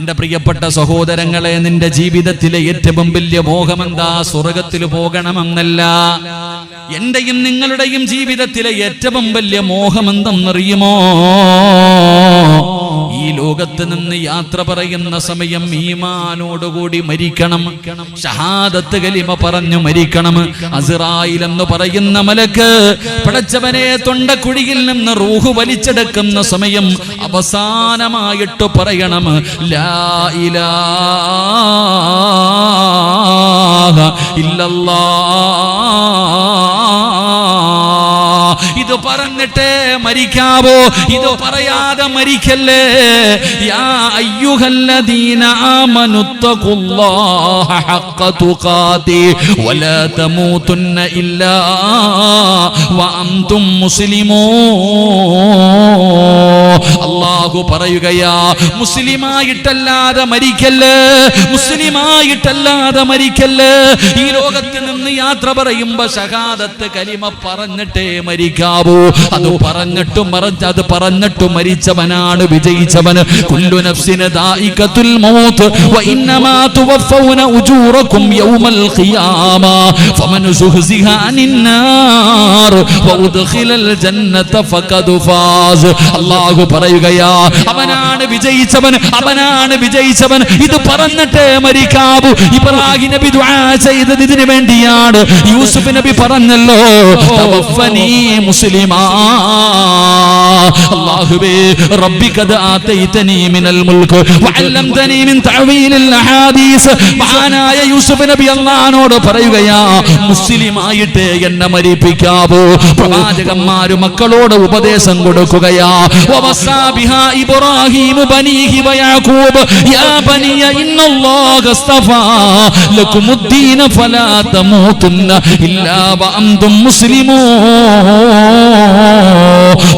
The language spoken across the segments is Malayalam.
എന്റെ പ്രിയപ്പെട്ട സഹോദരങ്ങളെ, നിന്റെ ജീവിതത്തിലെ ഏറ്റവും വലിയ മോഹമെന്താ? സ്വർഗത്തിൽ പോകണമെന്നല്ല. എന്റെയും നിങ്ങളുടെയും ജീവിതത്തിലെ ഏറ്റവും വലിയ മോഹമെന്തെന്നറിയുമോ? ഈ ലോകത്ത് നിന്ന് യാത്ര പറയുന്ന സമയം ഈമാനോടുകൂടി മരിക്കണം, ഷഹാദത്ത് കലിമ പറഞ്ഞു മരിക്കണം. അസ്റായിൽ എന്ന് പറയുന്ന മലക്ക് പടച്ചവനെ തൊണ്ടക്കുഴിയിൽ നിന്ന് റൂഹ് വലിച്ചെടുക്കുന്ന സമയം അവസാനമായിട്ട് പറയണം, ലാ ഇലാഹ ഇല്ലല്ലാഹ്. ഇത് പറഞ്ഞിട്ടേ മരിക്കാവോ? ഇത് പറയാതെ മരിക്കല്ലേ. യാ അയ്യുഹല്ലദീന ആമനുത്തഖുല്ലാഹ ഹഖ്ക തുഖാതി വലാ തമൂതുന്ന ഇല്ലാ വഅൻതും മുസ്ലിമൂൻ. അല്ലാഹു പറയുകയാ, മുസ്ലിമായിട്ടല്ലാതെ മരിക്കല്ലേ, മുസ്ലിമായിട്ടല്ലാതെ മരിക്കല്ലേ. ഈ ലോകത്ത് നിന്ന് യാത്ര പറയുമ്പോ ഷഹാദത്ത് കലിമ പറഞ്ഞിട്ടേ മരിക്കാവൂ. അത് പറഞ്ഞിട്ട് മരിച്ചവനാണ് വിജയിച്ചവന്. കുല്ലു നഫ്സിൻ ദായിഖത്തുൽ മൗത്ത് വ ഇന്നമാ തുവഫൗന ഉജൂറകും യൗമൽ ഖിയാമ ഫമൻ സുഹ്സിഹ അനിൻ നാർ വ ഉദ്ഖിലൽ ജന്നത ഫഖദ് ഫാസ്. അല്ലാഹു പറയുകയാ, അവനാണ് വിജയിച്ചവൻ, അവനാണ് വിജയിച്ചവൻ. ഇത് പറഞ്ഞിട്ടേ മരിക്കാവൂ. ഇബ്രാഹിം നബി ദുആ ചെയ്തത് ഇതിനു വേണ്ടിയാണ്. യൂസുഫ് നബി പറഞ്ഞല്ലോ, തവഫനി മുസ്ലിമാ. അല്ലാഹുവേ റബ്ബി ഖദ് ആതൈതനി മിനൽ മുൽക് വഅല്ലംതനി മിൻ തഅവീലിൽ അഹാദീസ്. മഹാനായ യൂസുഫ് നബി അല്ലാഹുവോട് പറയുകയാ, മുസ്ലിമായിട്ട് എന്നെ മരിപ്പിക്കാവൂ. പ്രവാചകന്മാർ മക്കളോട് ഉപദേശം കൊടുക്കുകയാ. വവസാ ബിഹാ ഇബ്രാഹീം ബനീഹി വയാഖൂബ് യാ ബനിയ ഇന്നല്ലാഹ അസ്തഫാ ലകുമുദ്ദീന ഫലാ തമൂതുന്ന ഇല്ലാ വഅൻതും മുസ്ലിമൂൻ.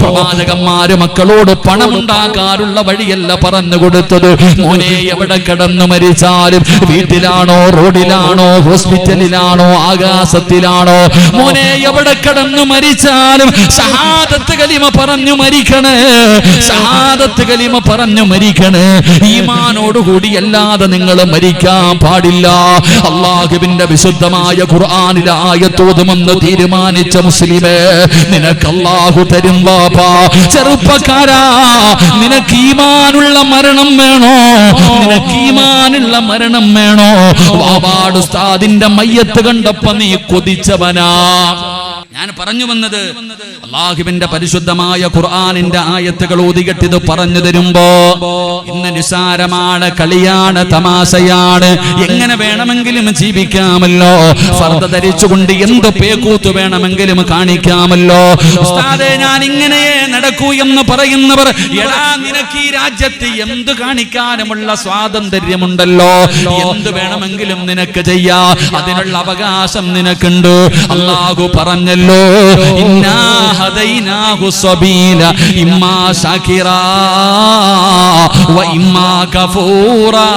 പ്രവാചകന്മാര് മക്കളോട് പണമുണ്ടാക്കാനുള്ള വഴിയല്ല പറഞ്ഞു കൊടുത്തത്. മോനെ, എവിടെ കിടന്നു മരിച്ചാലും, വീട്ടിലാണോ, റോഡിലാണോ, ഹോസ്പിറ്റലിലാണോ, ആകാശത്തിലാണോ, മോനെ എവിടെ കിടന്നു മരിച്ചാലും ഷഹാദത്ത് കലിമ പറഞ്ഞു മരിക്കണേ, ഷഹാദത്ത് കലിമ പറഞ്ഞു മരിക്കണേ. ഈമാനോടുകൂടി അല്ലാതെ നിങ്ങൾ മരിക്കാൻ പാടില്ല. അല്ലാഹുവിന്റെ വിശുദ്ധമായ ഖുർആനിലെ ആയത്തോതുമെന്ന് തീരുമാനിച്ച മുസ്ലിമേ, നിനക്ക് അല്ലാഹു തരും വാപ്പാ. ചെറുപ്പക്കാരാ, നിനക്ക് ഈമാനുള്ള മരണം വേണോ? നിനക്ക് ഈമാനുള്ള മരണം വേണോ? വാവാട് ഉസ്താദിന്റെ മയ്യത്ത് കണ്ടപ്പോ നീ കൊതിച്ചവനാ. ഞാൻ പറഞ്ഞു വന്നത്, അല്ലാഹുവിന്റെ പരിശുദ്ധമായ ഖുർആനിന്റെ ആയത്തുകൾ ഓതികെട്ടിത് പറഞ്ഞു തരുമ്പോ ഇന്ന് നിസാരമാണ്, കളിയാണ്, തമാശയാണ്, എങ്ങനെ വേണമെങ്കിലും ജീവിക്കാമല്ലോ, ഫർദ ധരിച്ചുകൊണ്ട് എന്ത് പേക്കൂത്ത് വേണമെങ്കിലും കാണിക്കാമല്ലോ. ഉസ്താദേ, ഞാൻ ഇങ്ങനെയേ നടക്കൂ എന്ന് പറയുന്നവർ, എടാ നിനക്ക് ഈ രാജ്യത്ത് എന്ത് കാണിക്കാനുമുള്ള സ്വാതന്ത്ര്യമുണ്ടല്ലോ, എന്ത് വേണമെങ്കിലും നിനക്ക് ചെയ്യാ, അതിനുള്ള അവകാശം നിനക്കുണ്ട്. അല്ലാഹു പറഞ്ഞല്ലോ, ഇന്നാ ഹദൈനാഹു സബീല ഇമ്മാ ശാകിറാ വ ഇമ്മാ കഫൂറാ.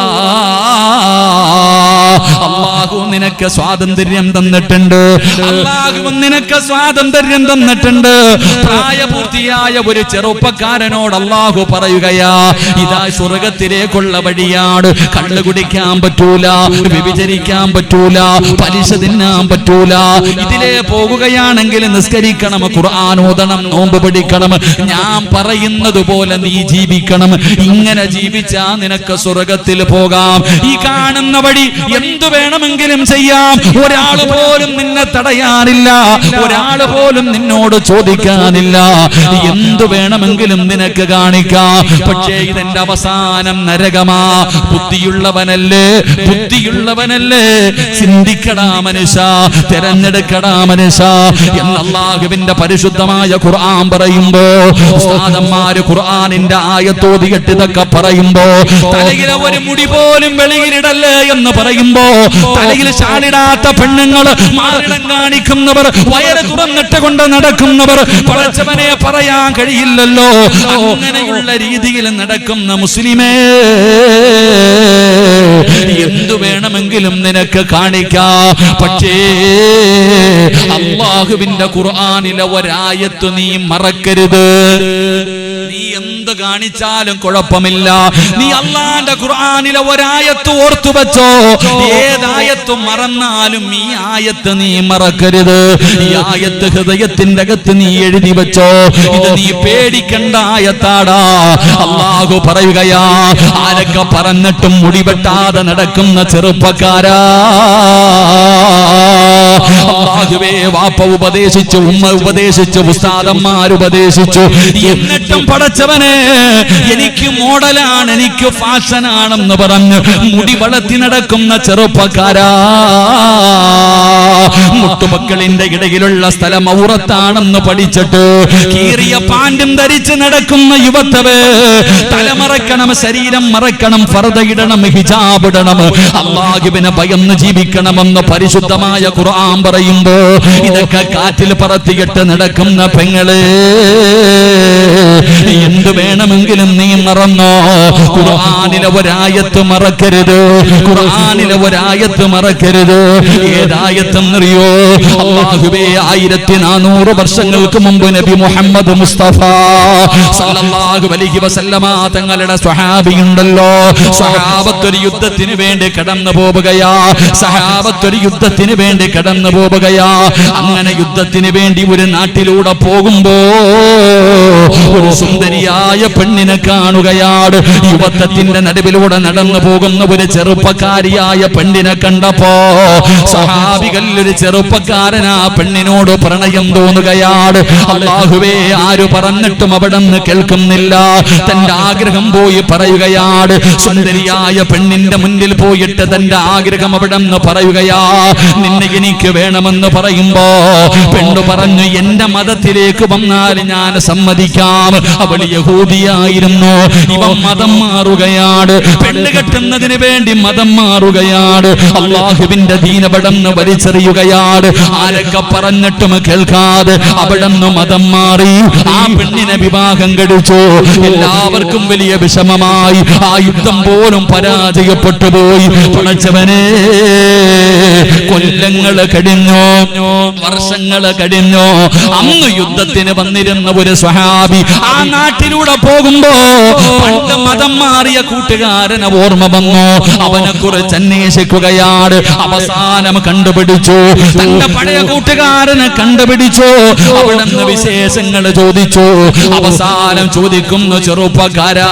അല്ലാഹു നിനക്ക് സ്വാതന്ത്ര്യം തന്നിട്ടുണ്ട്, അല്ലാഹു നിനക്ക് സ്വാതന്ത്ര്യം തന്നിട്ടുണ്ട്. പ്രായപൂർത്തിയായ ഒരു ചെറുപ്പക്കാരനോട് അല്ലാഹു പറയുകയാ, ഇതാ സ്വർഗത്തിലേക്കുള്ള വഴിയാണ്. കള്ളു കുടിക്കാൻ പറ്റൂല, വ്യഭിചരിക്കാൻ പറ്റൂല, പലിശ തിന്നാൻ പറ്റൂല. ഇതിലേ പോകുകയാണെങ്കിൽ നിസ്കരിക്കണം, ഖുർആൻ ഓതണം, നോമ്പ് പിടിക്കണം, ഞാൻ പറയുന്നത് പോലെ നീ ജീവിക്കണം. ഇങ്ങനെ ജീവിച്ചാ നിനക്ക് സ്വർഗത്തിൽ പോകാം. ഈ കാണുന്ന വഴി എന്തു വേണമെങ്കിലും ചെയ്യാം, ഒരാൾ പോലും നിന്നെ തടയാനില്ല, ഒരാൾ പോലും നിന്നോട് ചോദിക്കാനില്ല, എന്തു വേണമെങ്കിലും നിനക്ക് കാണിക്കാം. പക്ഷേ ഇതെന്റെ അവസാനം നരകമാ. ബുദ്ധിയുള്ളവനല്ലേ, ബുദ്ധിയുള്ളവനല്ലേ, ചിന്തിക്കടാ മനുഷ്യ, തെരഞ്ഞെടുക്കടാ മനുഷ്യ എന്ന് അല്ലാഹുവിന്റെ പരിശുദ്ധമായ ഖുർആൻ പറയുമ്പോ, ഉസ്താദന്മാര് ഖുർആനിന്റെ ആയത്തോതിയിട്ട് ഇതൊക്കെ പറയുമ്പോ, തലയിലെ ഒരു മുടി പോലും വെളിയിലിടല്ലേ എന്ന് പറയുമ്പോ, തലയിൽ ഷാളിടാത്ത പെണ്ണുങ്ങൾ, മാറിടം കാണിക്കുന്നവർ, വയറ് തുറന്നിട്ട് കൊണ്ട് നടക്കുന്നവർ, പടച്ചവനെ പറയാൻ കഴിയില്ലല്ലോ. അങ്ങനെയുള്ള രീതിയിൽ നടക്കുന്ന മുസ്ലിമേ, എന്തു വേണമെങ്കിലും നിനക്ക് കാണിക്കാം. പക്ഷേ അല്ലാഹുവിന്റെ ഖുർആനിലെ ഒരായത്ത് നീ മറക്കരുത്. നീ എന്ത് കാണിച്ചാലും കുഴപ്പമില്ല. നീ അള്ളാന്റെ ഖുർആനിലെ ഒരായത്ത് ഓർത്തു വെച്ചോ. ഏതായത്ത് മറന്നാലും ഈ ആയത്ത് നീ മറക്കരുത്. ഈ ആയത്ത് ഹൃദയത്തിന്റെ അകത്ത് നീ എഴുതി വെച്ചോ. ഇത് നീ പേടിക്കേണ്ട ആയത്താടാ. അല്ലാഹു പറയുകയാ, ആരൊക്കെ പറഞ്ഞിട്ടും മുടിവെട്ടാതെ നടക്കുന്ന ചെറുപ്പക്കാരാ, അല്ലാഹുവേ, വാപ്പ ഉപദേശിച്ചു, ഉമ്മ ഉപദേശിച്ചു, ഉസ്താദന്മാരുപദേശിച്ചു, എന്നിട്ടും പടച്ചവനെ എനിക്ക് മോഡലാണ്, എനിക്ക് ഫാഷനാണെന്ന് പറഞ്ഞ് മുടി വളർത്തി നടക്കുന്ന ചെറുപ്പക്കാരാ, മുട്ടുമക്കളിന്റെ ഇടയിലുള്ള സ്ഥലം ഔറത്താണെന്ന് പഠിച്ചിട്ട് കീറിയ പാൻറ്റും ധരിച്ച് നടക്കുന്ന യുവത്തവേ, തലമറക്കണം, ശരീരം മറക്കണം, ഫർദ ഇടണം, ഹിജാബ് ഇടണം, അല്ലാഹുവിനെ ഭയന്ന് ജീവിക്കണമെന്ന് പരിശുദ്ധമായ ഖുർആൻ പറയുമ്പോ ഇതൊക്കെ കാറ്റിൽ പറത്തിയിട്ട് നടക്കുന്ന പെങ്ങളെ, എന്ത് വേണമെങ്കിലും നീ മറന്നോ. ഖുർആനിലെ ഒരായത്ത് മറക്കരുത്. ഖുർആനിലെ ഒരായത്ത് മറക്കരുത്. ഏതായത്തെന്നറിയോ? അല്ലാഹുവേ, 1400 വർഷങ്ങൾക്ക് മുമ്പ് നബി മുഹമ്മദ് മുസ്തഫ സല്ലല്ലാഹു അലൈഹി വസല്ലമ തങ്ങളുടെ സ്വഹാബിയുണ്ടല്ലോ, സ്വഹാബത്തൊരു യുദ്ധത്തിന് വേണ്ടി കടന്നു പോവുകയാ. സഹാബത്തൊരു യുദ്ധത്തിന് വേണ്ടി കടന്നു പോവുകയാ. അങ്ങനെ യുദ്ധത്തിന് വേണ്ടി ഒരു നാട്ടിലൂടെ പോകുമ്പോ ഒരു സുന്ദരിയായ പെണ്ണിനെ കാണുകയാണ്. യുവത്വത്തിന്റെ നടുവിലൂടെ നടന്നു പോകുന്ന ഒരു ചെറുപ്പക്കാരിയായ പെണ്ണിനെ കണ്ടപ്പോ സഹാബികൾ ഒരു ചെറുപ്പക്കാരൻ ആ പെണ്ണിനോട് പ്രണയം തോന്നുകയാണ്. അല്ലാഹുവേ, ആര് പറഞ്ഞിട്ടും അവിടെ നിന്ന് കേൾക്കുന്നില്ല. തന്റെ ആഗ്രഹം പോയി പറയുകയാണ്. സുന്ദരിയായ പെണ്ണിന്റെ മുന്നിൽ പോയിട്ട് തന്റെ ആഗ്രഹം അവിടെ നിന്ന് പറയുകയാ, നിന്നെ എനിക്ക് വേണമെന്ന് പറയുമ്പോ പെണ്ണ് പറഞ്ഞു, എന്റെ മതത്തിലേക്ക് വന്നാൽ ഞാൻ സമ്മതിക്കാം. അവൾ യഹൂദിയായിരുന്നു. ഇവൻ മതം മാറുകയാണ്. പെണ്ണ് കെട്ടുന്നതിന് വേണ്ടി മതം മാറുകയാണ്. അല്ലാഹുവിന്റെ ദീൻ അവിടെന്ന് വലിച്ചെറിയുകയാണ്. ആരൊക്കെ പറഞ്ഞിട്ടും കേൾക്കാതെ അവിടെന്ന് മതം മാറി ആ പെണ്ണിനെ വിവാഹം കഴിച്ചു. എല്ലാവർക്കും വലിയ വിഷമമായി. ആ യുദ്ധം പോലും പരാജയപ്പെട്ടു പോയി. പടച്ചവനെ, കൊല്ലങ്ങൾ കഴിഞ്ഞു, വർഷങ്ങൾ കഴിഞ്ഞു. അന്ന് യുദ്ധത്തിന് വന്നിരുന്ന ഒരു സ്വഹാബി ആ നാട്ടിലൂടെ പോകുമ്പോ പണ്ട് മതം മാറിയ കൂട്ടുകാരനെ ഓർമ്മ വന്നു. അവനെ കുറിച്ച് അന്വേഷിക്കുകയാണ്. അവസാനം കണ്ടുപിടിച്ചു. തന്റെ പഴയ കൂട്ടുകാരനെ കണ്ടുപിടിച്ചു. അവിടെ നിന്ന് വിശേഷങ്ങൾ ചോദിച്ചു. അവസാനം ചോദിക്കുന്നു, ചെറുപ്പക്കാരാ,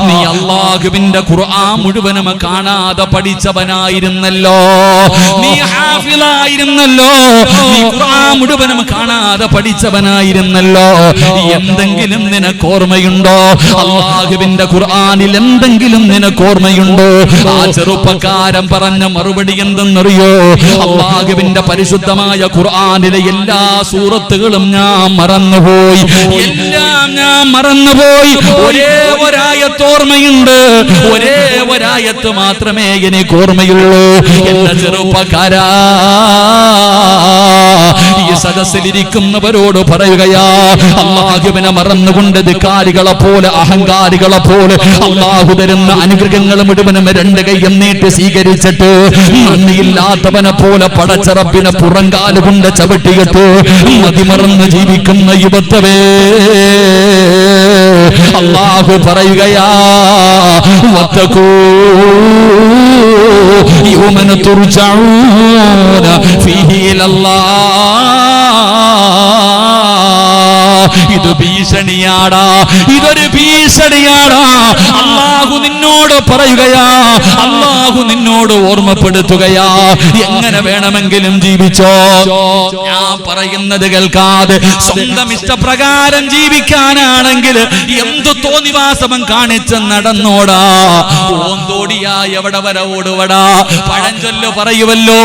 നീ അല്ലാഹുവിന്റെ ഖുർആൻ മുഴുവനും കാണാതെ പഠിച്ചവനായിരുന്നല്ലോ, നീ ഹാഫിളായിരുന്നല്ലോ, നീ ഖുർആൻ മുഴുവനും കാണാതെ പഠിച്ചവനായിരുന്നല്ലോ. എന്തെങ്കിലും നിനക്ക് ഓർമ്മയുണ്ടോ? അല്ലാഹുവിന്റെ ഖുർആനിൽ എന്തെങ്കിലും നിനക്ക് ഓർമ്മയുണ്ടോ? ആ ചെറുപ്പക്കാരൻ പറഞ്ഞ മറുപടി എന്തെന്നറിയോ? അല്ലാഹുവിന്റെ പരിശുദ്ധമായ ഖുർആനിലെ എല്ലാ സൂറത്തുകളും ഞാൻ മറന്നുപോയി, എല്ലാം ഞാൻ മറന്നുപോയി. ഒരേ ഒരായത്ത് ഓർമ്മയുണ്ട്. ഒരേ ഒരായത്ത് മാത്രമേ എനിക്ക് ഓർമ്മയുള്ളൂ. എന്റെ ചെറുപ്പക്കാരാ, ഈ സദസ്സിലിരിക്കുന്നവരോട് പറയുകയാ, അല്ലാഹുവിനെ മറന്നുകൊണ്ട് ധിക്കാരികളെ പോലെ, അഹങ്കാരികളെ പോലെ അല്ലാഹു തരുന്ന അനുഗ്രഹങ്ങൾ മുഴുവനും രണ്ട് കൈയും നീട്ടി സ്വീകരിച്ചിട്ട് നന്ദിയില്ലാത്തവനെ പോലെ പടച്ചറപ്പിനെ പുറങ്കാലുകൊണ്ട് ചവിട്ടിയിട്ട് മതിമറന്ന് ജീവിക്കുന്ന യുവത്വവേ, അല്ലാഹു പറയുകയാ, വത്തഖൂ യൗമൻ തുർജഊന ഫീഹി ഇലല്ലാഹ്. ഇത് ഭീഷണിയാടാ, ഇതൊരു ഭീഷണിയാടാ. അല്ലാഹു നിന്നോട് പറയുകയാ, അല്ലാഹു നിന്നോട് ഓർമ്മപ്പെടുത്തുകയാ, എങ്ങനെ വേണമെങ്കിലും ജീവിച്ചോ. ഞാൻ പറയുന്നത് കേൾക്കാതെ സ്വന്തം ഇഷ്ടപ്രകാരം ജീവിക്കാനാണെങ്കിൽ എന്തു തോന്നിവാസമം കാണിച്ച് നടന്നോടാ. ഓന്തോടിയാ എവിടെ വരെ ഓടുവടാ. പഴഞ്ചൊല്ല് പറയുവല്ലോ,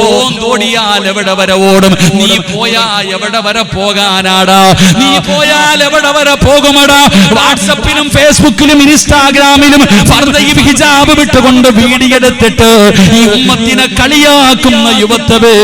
ഓന്തോടിയാൽ എവിടെ വരെ ഓടും. നീ പോയാ എവിടെ വരെ പോകാനാടാ. നീ പോയാൽ എവിടെ വരെ പോകുമടാ. വാട്സപ്പിലും ഫേസ്ബുക്കിലും ഇൻസ്റ്റാഗ്രാമിലും എല്ലാവരും ഫർദയും ഹിജാബ് വിട്ടുകൊണ്ട് വീഡിയോ എടുത്തിട്ട് ഈ ഉമ്മത്തിനെ കളിയാക്കുന്ന യുവത്വേ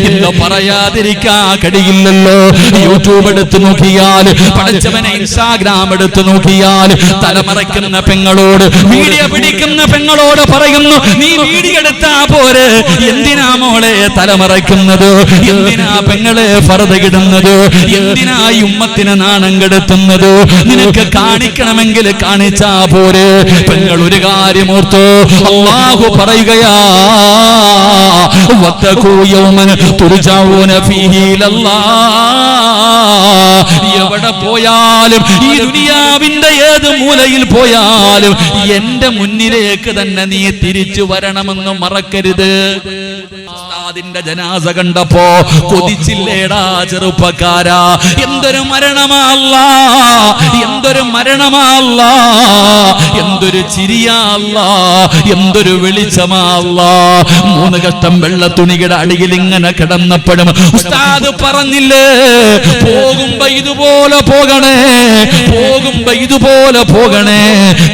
ഇന്ന് പറയാതിരിക്കാൻ കഴിയില്ലല്ലോ. യൂട്യൂബ് എടുത്തു നോക്കിയാൽ, പഠിച്ചവനെ ഇൻസ്റ്റാഗ്രാം എടുത്തു നോക്കിയാൽ, തലമറയ്ക്കുന്ന പെങ്ങളോട്, വീഡിയോ പിടിക്കുന്ന പെങ്ങളോട് പറയുന്നു, നീ വീഡിയോ എടുത്താ പോരെ, എന്തിനാ മോളെ തലമറയ്ക്കുന്നത്, എന്തിനാ പെങ്ങളെ ഫർദയിടുന്നത്, എന്തിനാ ഈ ഉമ്മത്തിനെ നാണം കെടുത്തുന്നത്, നിനക്ക് കാണിക്കണമെങ്കിൽ കാണിച്ചാ പോരെ. പെങ്ങൾ ഒരു കാര്യം ഓർത്തോ, അല്ലാഹു പറയുകയാ, വത്തഖൂ യൗമൻ തുർജഊന ഫീഹി ഇലല്ലാഹ്. എവിടെ പോയാലും, ഈ ദുനിയാവിന്റെ ഏത് മൂലയിൽ പോയാലും എന്റെ മുന്നിലേക്ക് തന്നെ നീ തിരിച്ചു വരണമെന്ന് മറക്കരുത്. ഉസ്താദിന്റെ ജനാസ കണ്ടപ്പോ കൊതിച്ചില്ലേടാ ചെറുപ്പക്കാരാ? എന്തൊരു മരണമാ അല്ലാഹ്, എന്തൊരു മരണമാ അല്ലാഹ്, എന്തൊരു ചിരിയാ അല്ലാഹ്, എന്തൊരു വെളിച്ചമാ അല്ലാഹ്. 3 കഷ്ടം വെള്ള തുണിയുടെ അടിയിൽ ഇങ്ങനെ കിടന്നപ്പോഴും ഉസ്താദ് പറഞ്ഞില്ലേ, പോകുമ്പോ ഇതുപോലെ പോകണേ, പോകുമ്പോ ഇതുപോലെ പോകണേ.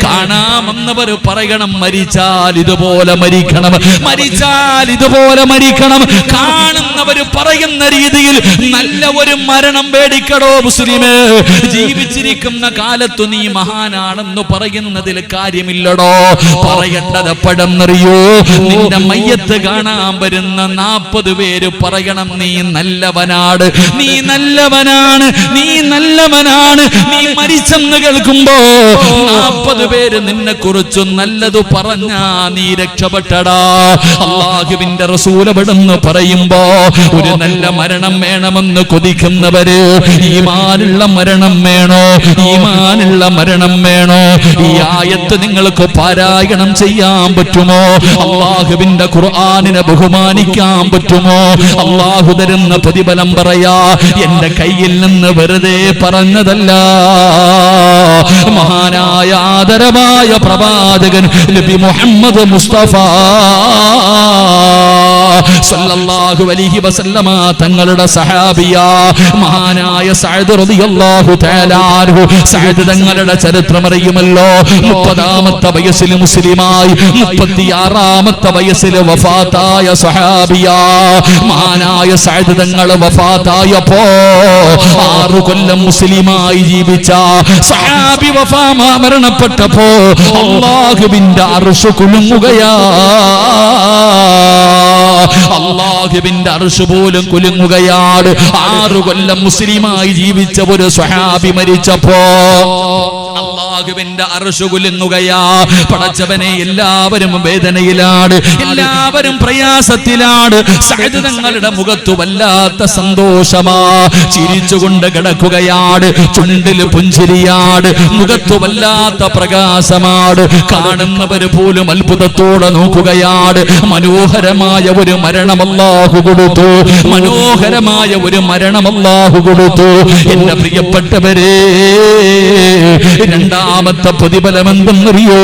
കാണാമെന്നവർ പറയണം, മരിച്ചാൽ ഇതുപോലെ മരിക്കണം, മരിച്ചാൽ ഇതുപോലെ മരിക്കണം. കാണുന്നവര് പറയുന്ന രീതിയിൽ നല്ല ഒരു മരണം പേടിക്കടോ മുസ്ലിമേ. ജീവിച്ചിരിക്കുന്ന കാലത്തു നീ മഹാനാണെന്ന് പറയുന്നതിൽ കാര്യമില്ലടോ. പറയേണ്ടത് എപ്പോഴെന്നറിയോ? നിന്റെ മയ്യത്ത് കാണാൻ വരുന്ന 40 പേര് പറയണം, നീ നല്ലവനാണ്, നീ നല്ലവനാണ്, നീ നല്ലവനാണ്. നീ മരിച്ചെന്ന് കേൾക്കുമ്പോ 40 പേര് നിന്നെ കുറിച്ച് നല്ലത് പറഞ്ഞാ നീ രക്ഷപ്പെട്ടടാ. അല്ലാഹുവിന്റെ റസൂൽ എവിടെന്ന് പറയുമ്പോ ഒരു നല്ല മരണം വേണമെന്ന് കൊതിക്കുന്നവര്, ഈമാനുള്ള മരണം വേണോ, ഈമാനുള്ള മരണം വേണോ? ഈ ആയത്ത് നിങ്ങൾക്ക് പാരായണം ചെയ്യാൻ പറ്റുമോ? അല്ലാഹുവിന്റെ ഖുർആനിനെ ബഹുമാനിക്കാൻ പറ്റുമോ? അല്ലാഹു തരുന്ന പ്രതിഫലം പറയാ, എന്റെ കയ്യിൽ നിന്ന് വെറുതെ പറഞ്ഞതല്ല. മഹാനായ ആദരവായ പ്രവാചകൻ നബി മുഹമ്മദ് മുസ്തഫ സല്ലല്ലാഹു അലൈഹി വസല്ലമ തങ്ങളുടെ സഹാബിയ മഹാനായ സഅദ് റളിയല്ലാഹു തആല അൻഹു. സഅദ് തങ്ങളുടെ ചരിത്രം അറിയുമല്ലോ. 30ാമത്തെ വയസ്സിൽ മുസ്ലിമായി, 36ാമത്തെ വയസ്സിൽ വഫാത്തായ സഹാബിയ. മഹാനായ സഅദ് തങ്ങൾ വഫാത്തായപ്പോ 6 കൊല്ലം മുസ്ലിമായി ജീവിച്ച സഹാബി മരണപ്പെട്ടപ്പോ അല്ലാഹുവിന്റെ അർശ് കുലുങ്ങുകയാ. അല്ലാഹുവിന്റെ അർശ് പോലും കുലുങ്ങുകയാണ്. 6 കൊല്ലം മുസ്ലിമായി ജീവിച്ച ഒരു സ്വഹാബി മരിച്ചപ്പോ അല്ലാഹുവിന്റെ അർശ് കുലുങ്ങുകയാ. പടച്ചവനെ, എല്ലാവരും വേദനയിലാണ്, എല്ലാവരും പ്രയാസത്തിലാണ്. സഅദ് തങ്ങളുടെ മുഖത്ത് വല്ലാത്ത സന്തോഷമാ, ചിരിച്ചുകൊണ്ട് കിടക്കുകയാണ്, ചുണ്ടിൽ പുഞ്ചിരിയാണ്, മുഖത്ത് വല്ലാത്ത പ്രകാശമാണ്. കാണുന്നവര് പോലും അത്ഭുതത്തോടെ നോക്കുകയാണ്. മനോഹരമായ ഒരു മരണം അല്ലാഹു കൊടുത്തു, മനോഹരമായ ഒരു മരണം അല്ലാഹു കൊടുത്തു. എന്റെ പ്രിയപ്പെട്ടവരെ, രണ്ടാമത്തെ പ്രതിഫലം എന്തെന്നറിയോ?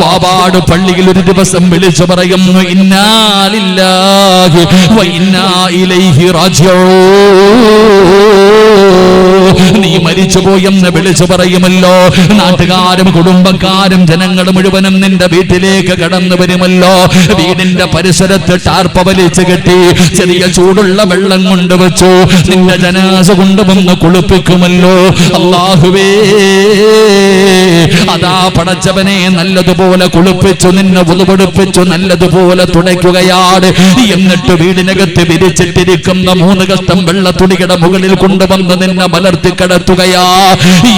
വാവാട് പള്ളിയിൽ ഒരു ദിവസം വിളിച്ചു പറയുന്നു, ഇന്നാ ലില്ലാഹി വ ഇന്നാ ഇലൈഹി റാജിഊൻ. നീ മരിച്ചുപോയെന്ന് വിളിച്ചു പറയുമല്ലോ. നാട്ടുകാരും കുടുംബക്കാരും ജനങ്ങൾ മുഴുവനും നിന്റെ വീട്ടിലേക്ക് കടന്നു വരുമല്ലോ. വീടിന്റെ പരിസരത്ത് ടാർപ്പ വലിച്ചു കെട്ടി ചെറിയ ചൂടുള്ള വെള്ളം കൊണ്ടുവച്ചു നിന്റെ ജനാസ കൊണ്ടുവന്ന് കുളിപ്പിക്കുമല്ലോ. അല്ലാഹുവേ, അതാ പടച്ചവനെ നല്ലതുപോലെ കുളിപ്പിച്ചു, നിന്നെ ഉളുപെടുപ്പിച്ചു, നല്ലതുപോലെ തുടയ്ക്കുകയാണ്. എന്നിട്ട് വീടിനകത്ത് വിരിച്ചിട്ടിരിക്കുന്ന 3 കഷ്ടം വെള്ള തുണിയുടെ മുകളിൽ കൊണ്ടുവന്ന് നിന്നെ മലർത്തി കിടത്തുകയാ.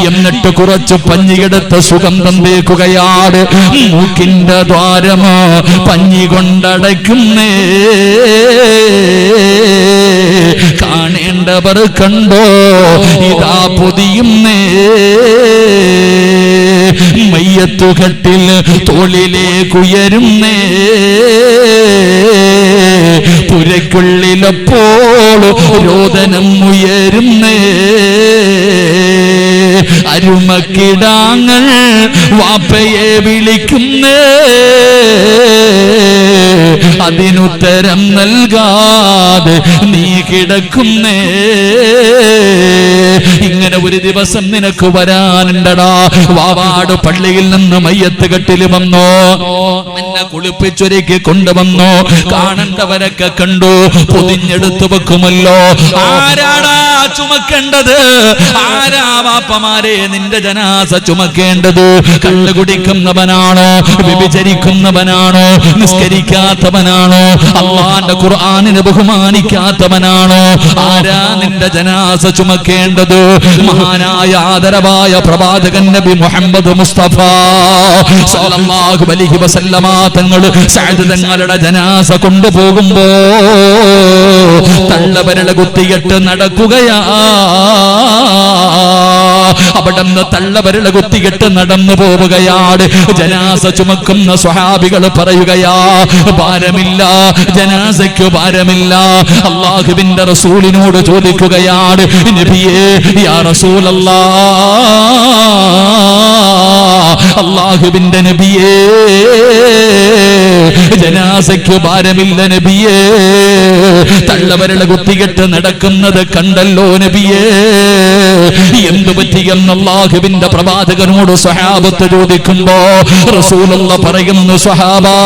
എന്നിട്ട് കുറച്ച് പഞ്ഞിയെടുത്ത് സുഗന്ധം തേക്കുകയാണ്. മൂക്കിന്റെ ദ്വാരമോ പഞ്ഞി കൊണ്ടടയ്ക്കുന്നേ, കാണേണ്ടവർ കണ്ടോ, ഇതാ പൊതിയുന്നേ. മയ്യത്തുകട്ടിൽ തോളിലേക്കുയരുന്നേ, പുരയ്ക്കുള്ളിലപ്പോൾ രോദനം ഉയരുന്നേ. അരുമക്കിടാങ്ങൾ വാപ്പയെ വിളിക്കുന്നേ, അതിനുത്തരം നൽകാതെ നീ കിടക്കുന്നേ. ഇങ്ങനെ ഒരു ദിവസം നിനക്ക് വരാനുണ്ടടാ. വാവാട് പള്ളിയിൽ നിന്ന് മയ്യത്ത് കെട്ടിൽ വന്നോ, എന്നെ കുളിപ്പിച്ചൊരുക്കി കൊണ്ടുവന്നോ, കാണേണ്ടവരൊക്കെ കണ്ടു. പൊതിഞ്ഞെടുത്തു വെക്കുമല്ലോ. ആരാടാ ചുമക്കേണ്ടത്? ആരാ വാപ്പമാരെ നിന്റെ ജനാസ ചുമക്കേണ്ടത്? കള്ളു കുടിക്കുന്നവനാണോ? വ്യഭിചരിക്കുന്നവനാണോ? നിസ്കരിക്കാത്തവനാണോ? അല്ലാഹുവിന്റെ ഖുർആനിനെ ബഹുമാനിക്കാത്തവനാണോ? ആരാ നിന്റെ ജനാസ ചുമക്കേണ്ടത്? മഹാനായ ആദരവായ പ്രവാചകൻ നബി മുഹമ്മദ് മുസ്തഫ സല്ലല്ലാഹു അലൈഹി വസല്ലമ തങ്ങൾ സഅദ് തങ്ങളുടെ ജനാസ കൊണ്ടുപോകുമ്പോ തള്ളവരള കുത്തിയിട്ട് നടക്കുകയാ. അവിടുന്ന് തള്ളവരള കുത്തിയിട്ട് നടന്നു പോവുകയാണ്. ജനാസ ചുമക്കുന്ന സ്വഹാബികൾ പറയുകയാ, ഭാരമില്ല, ജനാസയ്ക്ക് ഭാരമില്ല. അല്ലാഹുവിന്റെ റസൂലിനോട് ചോദിക്കുകയാണ്, നബിയേ, യാ റസൂലല്ലാഹ്, അല്ലാഹുവിന്റെ നബിയേ, ജനാസയ്ക്ക് ഭാരമില്ല നബിയേ, തള്ളവരള കുത്തികെട്ട് നടക്കുന്നത് കണ്ടല്ലോ നബിയേ, എന്തു പറ്റിയെന്ന് അല്ലാഹുവിന്റെ പ്രവാചകനോട് സ്വഹാബത്ത് ചോദിക്കുമ്പോ റസൂലുള്ളാഹ് പറയുന്നു, സ്വഹാബാ,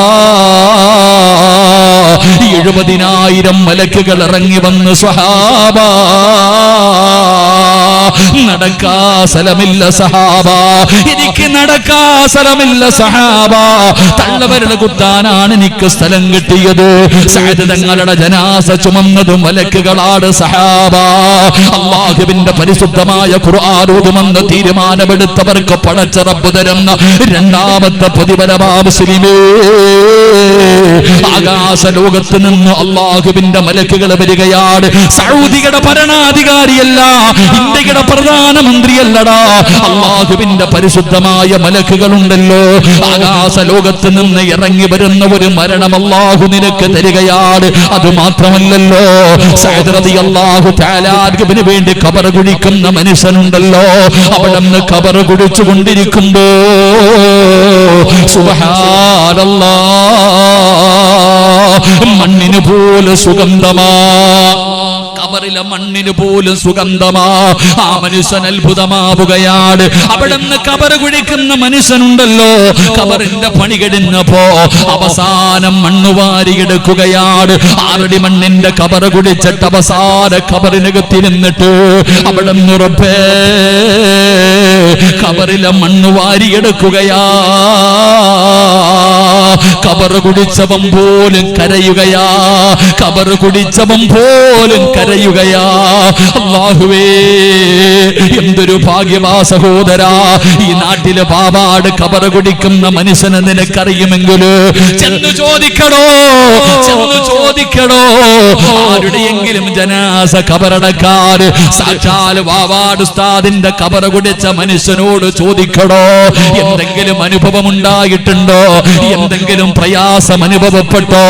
70,000 മലക്കുകൾ ഇറങ്ങി വന്ന് സ്വഹാബാ, നടക്കാ സ്ഥലമില്ല സഹാബ, എനിക്ക് നടക്കാ സ്ഥലമില്ല സഹാബ, തള്ളവരള കുത്താനാണ് എനിക്ക് സ്ഥലം കിട്ടിയത്. സഅദ് തങ്ങളുടെ ജനാസ ചുമന്നതും മലക്കുകളാണ് സഹാബ. അല്ലാഹുവിന്റെ പരിശുദ്ധമായ ഖുർആൻ ഓതുമെന്ന് തീരുമാനമെടുത്തവർക്ക് പടച്ച റബ്ബ് തരുന്ന രണ്ടാമത്തെ പ്രതിഫലമാ മുസ്ലിമേ. ആകാശ ലോകത്ത് നിന്ന് അല്ലാഹുവിന്റെ മലക്കുകൾ വരികയാണ്. സൗദിയുടെ ഭരണാധികാരിയല്ല, ഇന്ത്യയുടെ പ്രധാനമന്ത്രിയല്ലടാ, അല്ലാഹുവിന്റെ പരിശുദ്ധമായ മലക്കുകളുണ്ടല്ലോ. ആകാശ ലോകത്ത് നിന്ന് ഇറങ്ങി വരുന്ന ഒരു മരണം അല്ലാഹു നിനക്ക് തരികയാണ്. അത് മാത്രമല്ലല്ലോ, സഅദ് റളിയല്ലാഹു തആല അൻഹുവിന് വേണ്ടി ഖബർ കുഴിക്കുന്ന മനുഷ്യനുണ്ടല്ലോ, അവിടുന്ന് ഖബർ കുഴിച്ചു കൊണ്ടിരിക്കുമ്പോ സുബ്ഹാനല്ലാഹ്, മണ്ണിന് പോലും സുഗന്ധമാ, ഖബറിലെ മണ്ണിന് പോലും സുഗന്ധമാ. ആ മനുഷ്യൻ അത്ഭുതമാവുകയാണ്. അവിടുന്ന് ഖബർ കുഴിക്കുന്ന മനുഷ്യനുണ്ടല്ലോ, ഖബറിന്റെ പണി കഴിഞ്ഞപ്പോ അവസാനം മണ്ണ് വാരിയെടുക്കുകയാണ്. 6 മണ്ണിന്റെ ഖബർ കുഴിച്ചിട്ട് അവസാന ഖബറിനകത്തിരുന്നിട്ട് അവിടുന്ന് റബ്ബേ ഖബറിലെ മണ്ണ് വാരിയെടുക്കുകയാ. ഖബർ കുടിച്ചവൻ പോലും കരയുകയാ, ഖബർ കുടിച്ചവൻ പോലും കരയുകയാ. അല്ലാഹുവേ, എന്തൊരു ഭാഗ്യവാ സഹോദരാ. ഈ നാട്ടിലെ പാവാട് ഖബർ കുടിക്കുന്ന മനുഷ്യനെ നിനക്കറിയുമെങ്കില് ചെന്നു ചോദിക്കണോ, ചെന്നു ചോദിക്കണോ. ആരുടെയെങ്കിലും ജനാസ ഖബറടക്കാൻ സാക്ഷാൽ വാവാട് ഉസ്താദിന്റെ ഖബർ കുടിച്ച മനുഷ്യനോട് ചോദിക്കണോ, എന്തെങ്കിലും അനുഭവം ഉണ്ടായിട്ടുണ്ടോ? എന്തെങ്കിലും പ്രയാസം അനുഭവപ്പെട്ടോ?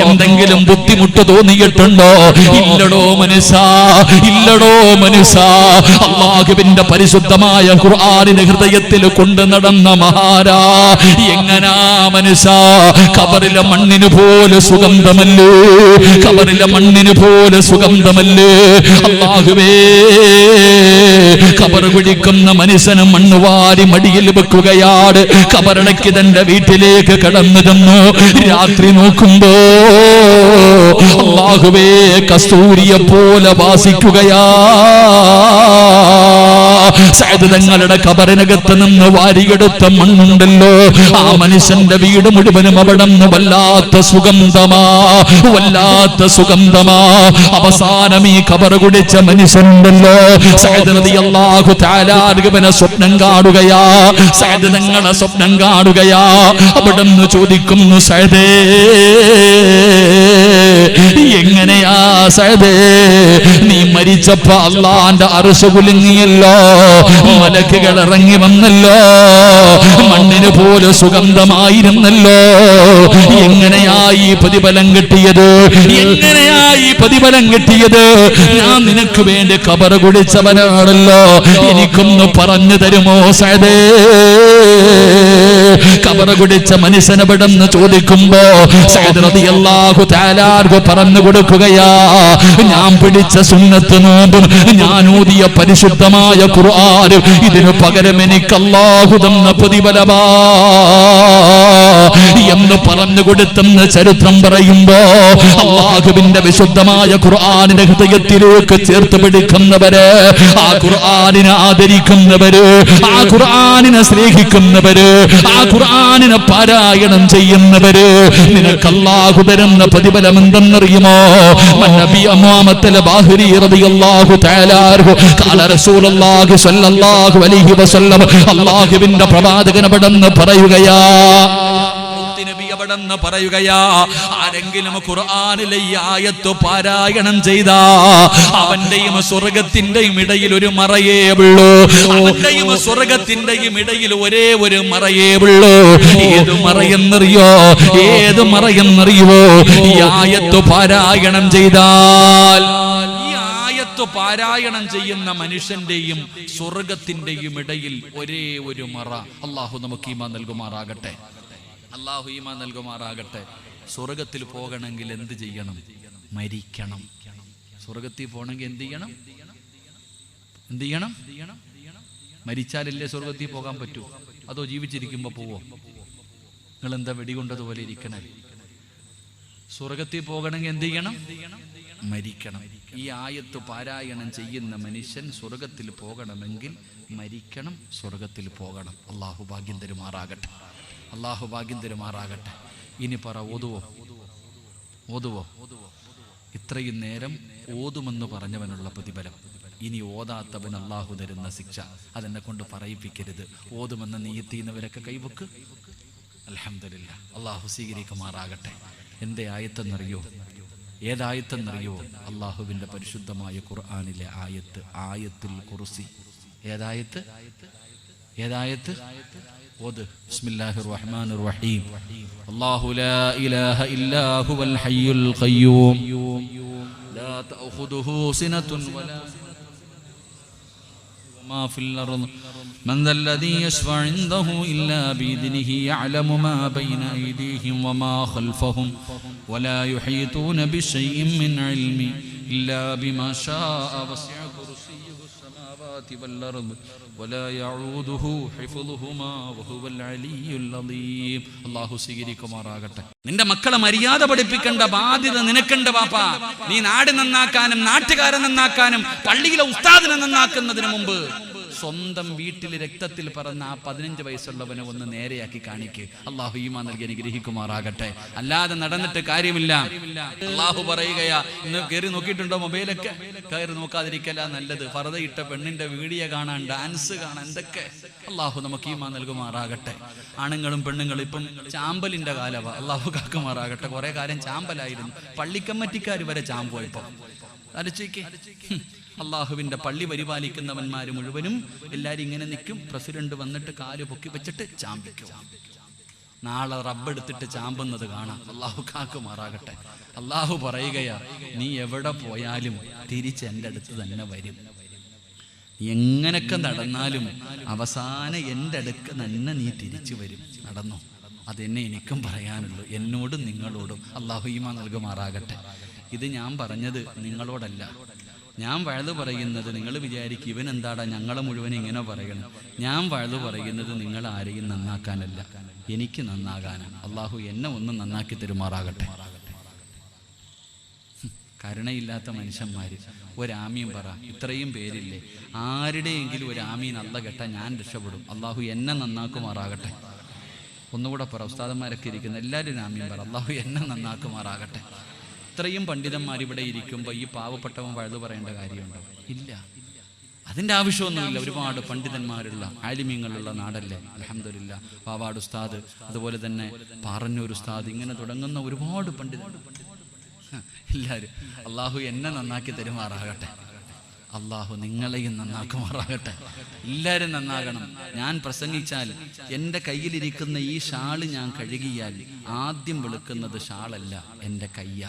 എന്തെങ്കിലും ബുദ്ധിമുട്ട് തോന്നിയിട്ടുണ്ടോ? ഇല്ലടോ മനുഷ്യ, ഇല്ലടോ മനുഷ്യ. അല്ലാഹുവിന്റെ പരിശുദ്ധമായ ഖുർആനിനെ ഹൃദയത്തിൽ കൊണ്ടു നടന്ന മഹാരാ, എങ്ങനാ മനുഷ്യ? ഖബറിലെ മണ്ണിന് പോലെ സുഗന്ധമല്ലേ, ഖബറിലെ മണ്ണിന് പോലെ സുഗന്ധമല്ലേ. അല്ലാഹുവേ, ഖബർ കുഴിക്കുന്ന മനുഷ്യന് മണ്ണ് വാരി മടിയിൽ വെക്കുകയാണ്. ഖബറടക്കി തന്റെ വീട്ടിലേക്ക് കടന്നു ചെന്നു. രാത്രി നോക്കുമ്പോ അല്ലാഹുവേ, കസ്തൂരിയെ പോലെ വാസിക്കുകയാ. സഅദ് തങ്ങളുടെ ഖബറിനകത്ത് നിന്ന് വാരിയെടുത്ത മണ്ണുണ്ടല്ലോ, ആ മനുഷ്യന്റെ വീട് മുഴുവനും അവിടെ നിന്ന് വല്ലാത്ത സുഗന്ധമാ, വല്ലാത്ത സുഗന്ധമാ. അവസാനം ഈ ഖബർ കുടിച്ച മനുഷ്യനുണ്ടല്ലോ, സഅദ് റളിയല്ലാഹു തആല അൻഹുവിനെ സ്വപ്നം കാണുകയാ. സഅദ് തങ്ങളെ സ്വപ്നം കാണുകയാ. അവിടെ നിന്ന് ചോദിക്കുന്നു, സഅദേ, എങ്ങനെയാ സഅദേ നീ മരിച്ചപ്പോ അള്ളാന്റെ അർശ് കുലുങ്ങിയല്ലോ, മലക്കുകൾ ഇറങ്ങി വന്നല്ലോ, മണ്ണിന് പോലെ സുഗന്ധമായിരുന്നല്ലോ. എങ്ങനെയായി പ്രതിഫലം കിട്ടിയത്? എങ്ങനെയായി പ്രതിഫലം കിട്ടിയത്? ഞാൻ നിനക്ക് വേണ്ടി ഖബർ കുടിച്ചവനാണല്ലോ, എനിക്കൊന്ന് പറഞ്ഞു തരുമോ സഅദേ? ഖബർ കുടിച്ച മനുഷ്യനെ പെട്ടെന്ന് ചോദിക്കുമ്പോ സഅദ് റളിയല്ലാഹു തആല പറഞ്ഞു കൊടുക്കുകയാ, ഞാൻ പിടിച്ച സുന്നത്ത് നോമ്പും ഞാൻ ഓതിയ പരിശുദ്ധമായ ഖുർആൻ, ഇതിനു പകരം എനിക്ക് അല്ലാഹു തന്ന പ്രതിഫലമാ എന്ന് പറഞ്ഞു കൊടുത്തെന്ന് ചരിത്രം പറയുമ്പോ അല്ലാഹുവിന്റെ വിശുദ്ധമായ ഖുർആനിനെ ഹൃദയത്തിലേക്ക് ചേർത്ത് പിടിക്കുന്നവര്, ആ ഖുർആനിനെ ആദരിക്കുന്നവര്, ആ ഖുർആനിനെ സ്നേഹിക്കുന്നവര്, ആ ഖുർആനിനെ പാരായണം ചെയ്യുന്നവര്, നിനക്ക് അല്ലാഹു തരുന്ന പ്രതിഫലം എന്തെന്നറിയുമോ? നബി അമ്മാമത്തൽ ബാഹിരി റളിയല്ലാഹു തആല അൻഹു ഖാല റസൂലുള്ളാഹി സ്വല്ലല്ലാഹു അലൈഹി വസല്ലം, അല്ലാഹുവിന്റെ പ്രവാചകൻ അവിടെന്ന് പറയുകയാ, പറയുകയാ, ആരെങ്കിലും ഖുർആനിലെ ഈ ആയത്ത് പാരായണം ചെയ്താ അവന്റെയും സ്വർഗത്തിന്റെയും ഇടയിൽ ഒരു മറയേ ഉള്ളൂ, അവന്റെയും സ്വർഗത്തിന്റെയും ഇടയിൽ ഒരേ ഒരു മറയേ ഉള്ളൂ. ഏത് മറയെന്നറിയോ? ഏത് മറയെന്നറിയോ? ഈ ആയത്ത് പാരായണം ചെയ്താൽ, ഈ ആയത്ത് പാരായണം ചെയ്യുന്ന മനുഷ്യന്റെയും സ്വർഗത്തിന്റെയും ഇടയിൽ ഒരേ ഒരു മറ. അല്ലാഹു നമുക്ക് ഈമാൻ നൽകുമാറാകട്ടെ, അല്ലാഹു ഈമാൻ നൽകുമാറാകട്ടെ. സ്വർഗത്തിൽ പോകണമെങ്കിൽ എന്ത് ചെയ്യണം? മരിക്കണം. സ്വർഗത്തിൽ പോകണമെങ്കിൽ എന്ത് ചെയ്യണം? എന്ത് ചെയ്യണം? മരിച്ചാലല്ലേ സ്വർഗത്തിൽ പോകാൻ പറ്റൂ? അതോ ജീവിച്ചിരിക്കുമ്പോ പോവോ? നിങ്ങൾ എന്താ വെടികൊണ്ടതുപോലെ ഇരിക്കണേ? സ്വർഗത്തിൽ പോകണമെങ്കിൽ എന്ത് ചെയ്യണം? മരിക്കണം. ഈ ആയത്ത് പാരായണം ചെയ്യുന്ന മനുഷ്യൻ സ്വർഗത്തിൽ പോകണമെങ്കിൽ മരിക്കണം, സ്വർഗത്തിൽ പോകണം. അല്ലാഹു ഭാഗ്യം തരുമാറാകട്ടെ, അല്ലാഹു ഭാഗ്യം തരുമാറാകട്ടെ. ഇനി പറ, ഓതുവോ? ഓതുവോ? ഇത്രയും നേരം ഓതുമെന്ന് പറഞ്ഞവനുള്ള പ്രതിഫലം, ഇനി ഓതാത്തവൻ അല്ലാഹു തരുന്ന ശിക്ഷ. അതെന്നെ കൊണ്ട് പറയിപ്പിക്കരുത്. ഓതുമെന്ന് നീയത്തിയുന്നവരൊക്കെ കൈവക്ക്. അൽഹംദുലില്ലാ, അല്ലാഹു സ്വീകരിക്കുമാറാകട്ടെ. എന്റെ ആയത്തെന്നറിയോ? ഏതായത്തെന്നറിയോ? അല്ലാഹുവിന്റെ പരിശുദ്ധമായ ഖുർആനിലെ ആയത്ത്, ആയത്തുൽ കുർസി. ഏതായത്ത്? ഏതായത്ത്? ഓത്. ബിസ്മില്ലാഹിർ റഹ്മാനിർ റഹീം. അല്ലാഹു ലാ ഇലാഹ ഇല്ലാ ഹുവൽ ഹയ്യുൽ ഖയ്യൂം ലാ തഅഖുദുഹു സിനത്തുൻ വലാ മാ ഫിൽ അർദ് من ذا الذي يشفع عنده إلا بإذنه يعلم ما بين أيديهم وما خلفهم ولا يحيطون بشيء من علمه إلا بما شاء وسع كرسيه السماوات والأرض ولا يعوده حفظهما وهو العلي العظيم. അല്ലാഹു സ്വീകരിക്കുമാറാകട്ടെ. നിന്റെ മക്കളെ മര്യാദ പഠിപ്പിക്കേണ്ട ബാധ്യത നിനക്കുണ്ട് പാപ്പാ. നീ നാട് നന്നാക്കാനും നാട്ടുകാരെ നന്നാക്കാനും പള്ളിയിലെ ഉസ്താദിനെ നന്നാക്കുന്നതിന് മുമ്പ് സ്വന്തം വീട്ടിൽ രക്തത്തിൽ പറന്ന ആ 15 വയസ്സുള്ളവനെ ഒന്ന് നേരെയാക്കി കാണിക്ക്. അല്ലാഹു ഈമാൻ നൽകി അനുഗ്രഹിക്കുമാറാകട്ടെ. അല്ലാതെ നടന്നിട്ട് കാര്യമില്ല. അല്ലാഹു പറയുകയാ, ഇന്ന് കയറി നോക്കിയിട്ടുണ്ടോ മൊബൈലൊക്കെ? കയറി നോക്കാതിരിക്കല നല്ലത്. ഫർദയിട്ട പെണ്ണിന്റെ വീഡിയോ കാണാൻ, ഡാൻസ് കാണാൻ, എന്തൊക്കെ. അല്ലാഹു നമുക്ക് ഈമാൻ നൽകുമാറാകട്ടെ. ആണുങ്ങളും പെണ്ണുങ്ങളും ഇപ്പം ചാമ്പലിന്റെ കാലവാ. അല്ലാഹു കാക്കുമാറാകട്ടെ. കുറെ കാലം ചാമ്പലായിരുന്നു. പള്ളിക്കമ്മറ്റിക്കാർ വരെ ചാമ്പുവായിപ്പോ. അലച്ചേക്ക്. അള്ളാഹുവിന്റെ പള്ളി പരിപാലിക്കുന്നവന്മാര് മുഴുവനും എല്ലാരും ഇങ്ങനെ നിൽക്കും. പ്രസിഡന്റ് വന്നിട്ട് കാല് പൊക്കി വെച്ചിട്ട് ചാമ്പിക്കും. നാളെ റബ്ബെടുത്തിട്ട് ചാമ്പുന്നത് കാണാം. അള്ളാഹു കാക്കുമാറാകട്ടെ. അള്ളാഹു പറയുകയാ, നീ എവിടെ പോയാലും തിരിച്ച് എൻ്റെ അടുത്ത് തന്നെ വരും. എങ്ങനൊക്കെ നടന്നാലും അവസാനം എൻ്റെ അടുക്ക് തന്നെ നീ തിരിച്ചു വരും. നടന്നു. അതെന്നെ എനിക്കും പറയാനുള്ളൂ, എന്നോടും നിങ്ങളോടും. അള്ളാഹു ഈമാൻ നൽകുമാറാകട്ടെ. ഇത് ഞാൻ പറഞ്ഞത് നിങ്ങളോടല്ല. ഞാൻ വഴുതു പറയുന്നത് നിങ്ങൾ വിചാരിക്കും ഇവൻ എന്താടാ ഞങ്ങളെ മുഴുവൻ ഇങ്ങനെ പറയണം. ഞാൻ വഴുതു പറയുന്നത് നിങ്ങൾ ആരെയും നന്നാക്കാനല്ല, എനിക്ക് നന്നാകാനാണ്. അള്ളാഹു എന്നെ ഒന്നും നന്നാക്കി തരുമാറാകട്ടെ. കരുണയില്ലാത്ത മനുഷ്യന്മാര് ഒരാമീൻ പറ. ഇത്രയും പേരില്ലേ, ആരുടെയെങ്കിലും ഒരു ആമീൻ അല്ല കേട്ടാ ഞാൻ രക്ഷപ്പെടും. അള്ളാഹു എന്നെ നന്നാക്കുമാറാകട്ടെ. ഒന്നുകൂടെ പറ. ഉസ്താദന്മാരൊക്കെ ഇരിക്കുന്ന എല്ലാവരും ആമീൻ പറ. അള്ളാഹു എന്നെ നന്നാക്കുമാറാകട്ടെ. ഇത്രയും പണ്ഡിതന്മാർ ഇവിടെ ഇരിക്കുമ്പോൾ ഈ പാവപ്പെട്ടവൻ വഴുതു പറയേണ്ട കാര്യമുണ്ടോ? ഇല്ല, അതിൻ്റെ ആവശ്യമൊന്നുമില്ല. ഒരുപാട് പണ്ഡിതന്മാരുള്ള ആലിമീങ്ങളുള്ള നാടല്ലേ. അൽഹംദുലില്ലാ. പാവാട് ഉസ്താദ്, അതുപോലെ തന്നെ പാറന്നൂർ ഉസ്താദ്, ഇങ്ങനെ തുടങ്ങുന്ന ഒരുപാട് പണ്ഡിതന്മാർ. എല്ലാവരും അള്ളാഹു എന്നെ നന്നാക്കി തരുമാറാകട്ടെ, അള്ളാഹു നിങ്ങളെയും നന്നാക്കുമാറാകട്ടെ. എല്ലാവരും നന്നാകണം. ഞാൻ പ്രസംഗിച്ചാൽ എൻ്റെ കയ്യിലിരിക്കുന്ന ഈ ഷാള് ഞാൻ കഴുകിയാൽ ആദ്യം വെളുക്കുന്നത് ഷാളല്ല, എൻ്റെ കയ്യ.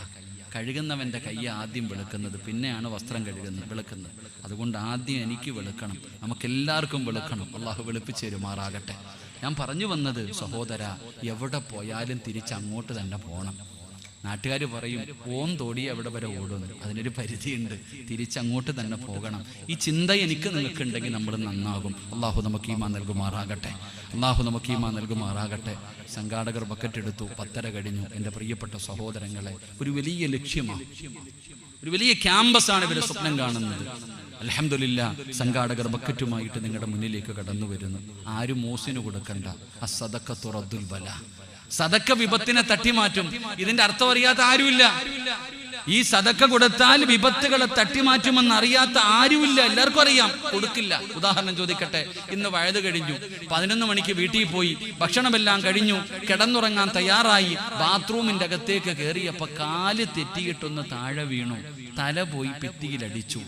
കഴുകുന്നവൻ്റെ കയ്യ ആദ്യം വെളുക്കുന്നത്, പിന്നെയാണ് വസ്ത്രം വെളുക്കുന്നത്. അതുകൊണ്ട് ആദ്യം എനിക്ക് വെളുക്കണം, നമുക്കെല്ലാവർക്കും വെളുക്കണം. അള്ളാഹു വെളുപ്പിച്ച് തരുമാറാകട്ടെ. ഞാൻ പറഞ്ഞു വന്നത്, സഹോദര, എവിടെ പോയാലും തിരിച്ചങ്ങോട്ട് തന്നെ പോകണം. നാട്ടുകാർ പറയും ഓന്തോടി എവിടെ വരെ ഓടുന്നു, അതിനൊരു പരിധിയുണ്ട്, തിരിച്ചങ്ങോട്ട് തന്നെ പോകണം. ഈ ചിന്ത എനിക്ക് നിങ്ങൾക്കുണ്ടെങ്കിൽ നമ്മൾ നന്നാകും. അള്ളാഹു നമുക്ക് ഈമാൻ നൽകുമാറാകട്ടെ, അള്ളാഹു നമുക്ക് ഈമാൻ നൽകുമാറാകട്ടെ. സംഘാടകർ ബക്കറ്റ് എടുത്തു, 10:30 കഴിഞ്ഞു. എൻ്റെ പ്രിയപ്പെട്ട സഹോദരങ്ങളെ, ഒരു വലിയ ലക്ഷ്യമാണ്, ഒരു വലിയ ക്യാമ്പസാണ് ഇവരെ സ്വപ്നം കാണുന്നത്. അൽഹംദുലില്ലാഹ്, സംഘാടകർ ബക്കറ്റുമായിട്ട് നിങ്ങളുടെ മുന്നിലേക്ക് കടന്നു വരുന്നു. ആരും മോസിന് കൊടുക്കണ്ട. അസ്സദഖത്തു റദ്ദുൽ ബലാ, സദക്ക വിപത്തിനെ തട്ടിമാറ്റും. ഇതിന്റെ അർത്ഥം അറിയാത്ത ആരുമില്ല. ഈ സദക്ക കൊടുത്താൽ വിപത്തുകളെ തട്ടിമാറ്റുമെന്ന് അറിയാത്ത ആരുമില്ല. എല്ലാവർക്കും അറിയാം, കൊടുക്കില്ല. ഉദാഹരണം ചോദിക്കട്ടെ, ഇന്ന് വഴുത് കഴിഞ്ഞു, 11 മണിക്ക് വീട്ടിൽ പോയി, ഭക്ഷണമെല്ലാം കഴിഞ്ഞു, കിടന്നുറങ്ങാൻ തയ്യാറായി, ബാത്റൂമിന്റെ അകത്തേക്ക് കയറിയപ്പോ കാല് തെറ്റിയിട്ടൊന്ന് താഴെ വീണു, തല പോയി ഭിത്തിയിലടിച്ചു,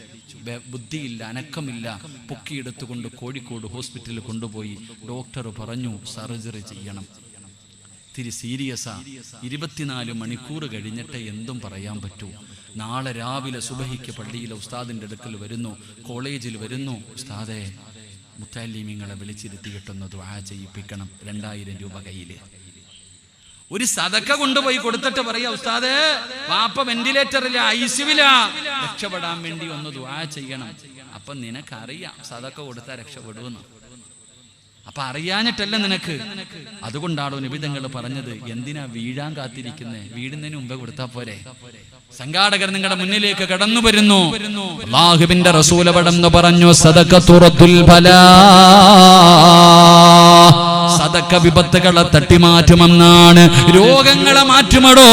ബുദ്ധിയില്ല, അനക്കമില്ല. പൊക്കിയെടുത്തുകൊണ്ട് കോഴിക്കോട് ഹോസ്പിറ്റലിൽ കൊണ്ടുപോയി. ഡോക്ടർ പറഞ്ഞു സർജറി ചെയ്യണം. ഇത്തിരി സീരിയസാ. 24 മണിക്കൂർ കഴിഞ്ഞിട്ട് എന്തും പറയാൻ പറ്റൂ. നാളെ രാവിലെ സുബഹിക്ക് പള്ളിയിലെ ഉസ്താദിൻ്റെ അടുക്കൽ വരുന്നു, കോളേജിൽ വരുന്നു. ഉസ്താദെ, മുത്തല്ലിമീങ്ങളെ വിളിച്ചിരുത്തിയിട്ടൊന്ന് ദുആ ചെയ്യിപ്പിക്കണം, 2000 രൂപ കയ്യില്. ഒരു സദക്ക കൊണ്ടുപോയി കൊടുത്തിട്ട് പറയാ, ഉസ്താദേ, വാപ്പ വെന്റിലേറ്ററില്ല, ഐസിയുവിലാ, രക്ഷപ്പെടാൻ വേണ്ടി ഒന്ന് ദുആ ചെയ്യണം. അപ്പൊ നിനക്കറിയാം സദക്ക കൊടുത്താൽ രക്ഷപ്പെടുമെന്ന്. അപ്പൊ അറിയാഞ്ഞിട്ടല്ല നിനക്ക്. അതുകൊണ്ടാണോ നിബിധങ്ങൾ പറഞ്ഞത്, എന്തിനാ വീഴാൻ കാത്തിരിക്കുന്നേ, വീഴുന്നതിന് മുമ്പേ കൊടുത്താ പോരെ. സംഘാടകർ നിങ്ങളുടെ മുന്നിലേക്ക് കടന്നു വരുന്നു. അല്ലാഹുവിന്റെ റസൂൽ അവിടെന്ന് പറഞ്ഞു, സദഖത്തു റദ്ദുൽ ബലാ, സദക്ക വിപത്തുകളെ തട്ടിമാറ്റുമെന്നാണ്. രോഗങ്ങളെ മാറ്റുമടോ.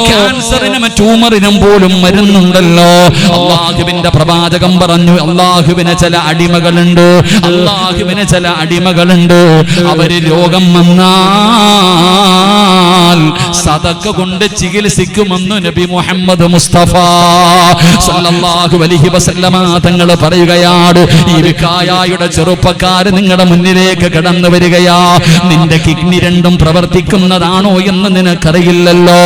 ക്യാൻസറിനും ട്യൂമറിനും പോലും മരുന്നുണ്ടല്ലോ. അല്ലാഹുവിന്റെ പ്രവാചകം പറഞ്ഞു, അല്ലാഹുവിന് ചില അടിമകളുണ്ട്, അല്ലാഹുവിന് ചില അടിമകളുണ്ട്. അവര് രോഗം വന്നാൽ സദക്ക കൊണ്ട് ചികിത്സിക്കുമെന്ന് നബി മുഹമ്മദ് മുസ്തഫ സല്ലല്ലാഹു അലൈഹി വസല്ലമ തങ്ങൾ പറയുകയാണ്. ഈ വിക്കായയുടെ ചെറുപ്പക്കാര് നിങ്ങളുടെ മുന്നിലേക്ക് കടന്നു വരികയാ. നിന്റെ കിഡ്നി രണ്ടും പ്രവർത്തിക്കുന്നതാണോ എന്ന് നിനക്കറിയില്ലല്ലോ.